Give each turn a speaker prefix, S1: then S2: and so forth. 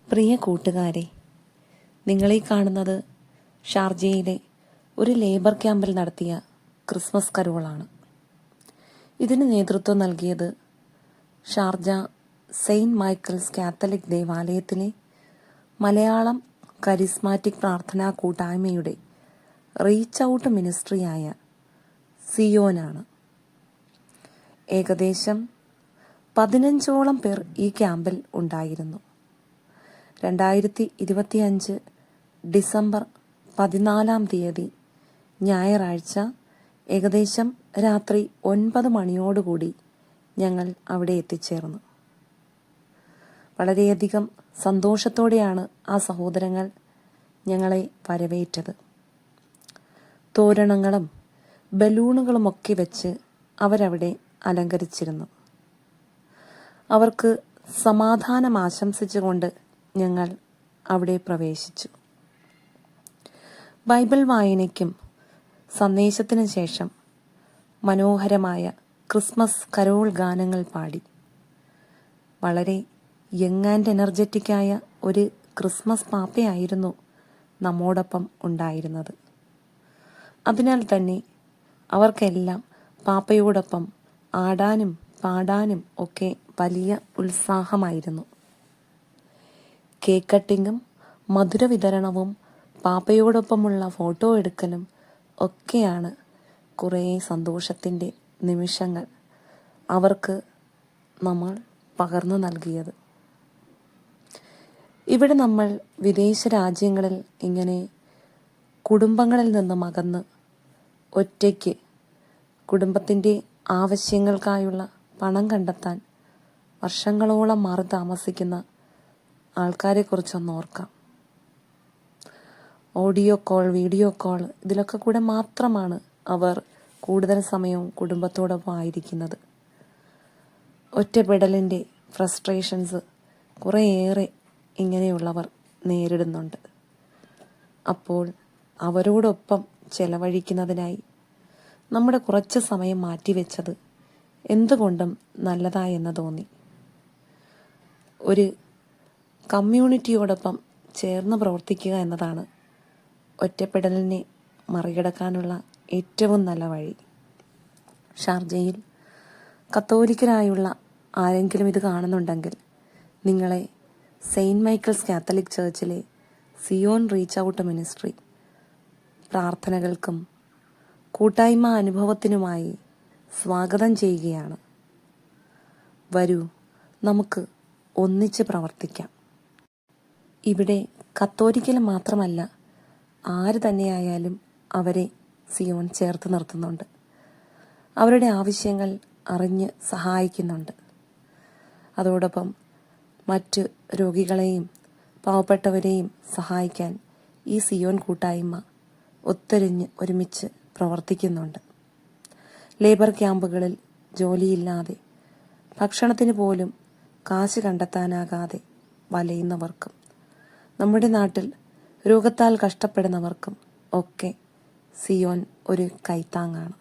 S1: പ്രിയ കൂട്ടുകാരെ, നിങ്ങളീ കാണുന്നത് ഷാർജയിലെ ഒരു ലേബർ ക്യാമ്പിൽ നടത്തിയ ക്രിസ്മസ് കരോളാണ്. ഇതിന് നേതൃത്വം നൽകിയത് ഷാർജ സെയിൻറ്റ് മൈക്കിൾസ് കാത്തലിക് ദേവാലയത്തിലെ മലയാളം കരിസ്മാറ്റിക് പ്രാർത്ഥനാ കൂട്ടായ്മയുടെ റീച്ച് ഔട്ട് മിനിസ്ട്രിയായ സിയോനാണ്. ഏകദേശം 15ഓളം പേർ ഈ ക്യാമ്പിൽ ഉണ്ടായിരുന്നു. 2025 ഡിസംബർ 14 ഞായറാഴ്ച ഏകദേശം രാത്രി 9 മണിയോടുകൂടി ഞങ്ങൾ അവിടെ എത്തിച്ചേർന്നു. വളരെയധികം സന്തോഷത്തോടെയാണ് ആ സഹോദരങ്ങൾ ഞങ്ങളെ വരവേറ്റത്. തോരണങ്ങളും ബലൂണുകളുമൊക്കെ വെച്ച് അവരവിടെ അലങ്കരിച്ചിരുന്നു. അവർക്ക് സമാധാനം ആശംസിച്ചുകൊണ്ട് ഞങ്ങൾ അവിടെ പ്രവേശിച്ചു. ബൈബിൾ വായനയ്ക്കും സന്ദേശത്തിന് ശേഷം മനോഹരമായ ക്രിസ്മസ് കരോൾ ഗാനങ്ങൾ പാടി വളരെ യങ് ആൻഡ് എനർജറ്റിക്കായ ഒരു ക്രിസ്മസ് പാപ്പയായിരുന്നു നമ്മോടൊപ്പം ഉണ്ടായിരുന്നത്. അതിനാൽ തന്നെ അവർക്കെല്ലാം പാപ്പയോടൊപ്പം ആടാനും പാടാനും ഒക്കെ വലിയ ഉത്സാഹമായിരുന്നു. കേക്ക് കട്ടിങ്ങും മധുര വിതരണവും പാപ്പയോടൊപ്പമുള്ള ഫോട്ടോ എടുക്കലും ഒക്കെയാണ് കുറേ സന്തോഷത്തിൻ്റെ നിമിഷങ്ങൾ അവർക്ക് നമ്മൾ പകർന്നു നൽകിയത്. ഇവിടെ നമ്മൾ വിദേശ രാജ്യങ്ങളിൽ ഇങ്ങനെ കുടുംബങ്ങളിൽ നിന്നും അകന്ന് ഒറ്റയ്ക്ക് കുടുംബത്തിൻ്റെ ആവശ്യങ്ങൾക്കായുള്ള പണം കണ്ടെത്താൻ വർഷങ്ങളോളം മാറി താമസിക്കുന്ന ആൾക്കാരെക്കുറിച്ചൊന്ന് ഓർക്കാം. ഓഡിയോ കോൾ, വീഡിയോ കോൾ ഇതിലൊക്കെ കൂടെ മാത്രമാണ് അവർ കൂടുതൽ സമയവും കുടുംബത്തോടൊപ്പം ആയിരിക്കുന്നത്. ഒറ്റപ്പെടലിൻ്റെ ഫ്രസ്ട്രേഷൻസ് കുറേയേറെ ഇങ്ങനെയുള്ളവർ നേരിടുന്നുണ്ട്. അപ്പോൾ അവരോടൊപ്പം ചെലവഴിക്കുന്നതിനായി നമ്മുടെ കുറച്ച് സമയം മാറ്റിവെച്ചത് എന്തുകൊണ്ടും നല്ലതായെന്ന് തോന്നി. ഒരു കമ്മ്യൂണിറ്റിയോടൊപ്പം ചേർന്ന് പ്രവർത്തിക്കുക എന്നതാണ് ഒറ്റപ്പെടലിനെ മറികടക്കാനുള്ള ഏറ്റവും നല്ല വഴി. ഷാർജയിൽ കത്തോലിക്കരായുള്ള ആരെങ്കിലും ഇത് കാണുന്നുണ്ടെങ്കിൽ നിങ്ങളെ സെയിൻറ്റ് മൈക്കിൾസ് കാത്തലിക് ചർച്ചിലെ സിയോൺ റീച്ച് ഔട്ട് മിനിസ്ട്രി പ്രാർത്ഥനകൾക്കും കൂട്ടായ്മ അനുഭവത്തിനുമായി സ്വാഗതം ചെയ്യുകയാണ്. വരൂ, നമുക്ക് ഒന്നിച്ച് പ്രവർത്തിക്കാം. ഇവിടെ കത്തോലിക്കൽ മാത്രമല്ല, ആര് തന്നെയായാലും അവരെ സിയോൺ ചേർത്ത് നിർത്തുന്നുണ്ട്. അവരുടെ ആവശ്യങ്ങൾ അറിഞ്ഞ് സഹായിക്കുന്നുണ്ട്. അതോടൊപ്പം മറ്റ് രോഗികളെയും പാവപ്പെട്ടവരെയും സഹായിക്കാൻ ഈ സിയോൺ കൂട്ടായ്മ ഒത്തൊരുഞ്ഞ് ഒരുമിച്ച് പ്രവർത്തിക്കുന്നുണ്ട്. ലേബർ ക്യാമ്പുകളിൽ ജോലിയില്ലാതെ ഭക്ഷണത്തിന് പോലും കാശ് കണ്ടെത്താനാകാതെ വലയുന്നവർക്കും നമ്മുടെ നാട്ടിൽ രോഗത്താൽ കഷ്ടപ്പെടുന്നവർക്കും ഒക്കെ സിയോൻ ഒരു കൈത്താങ്ങാണ്.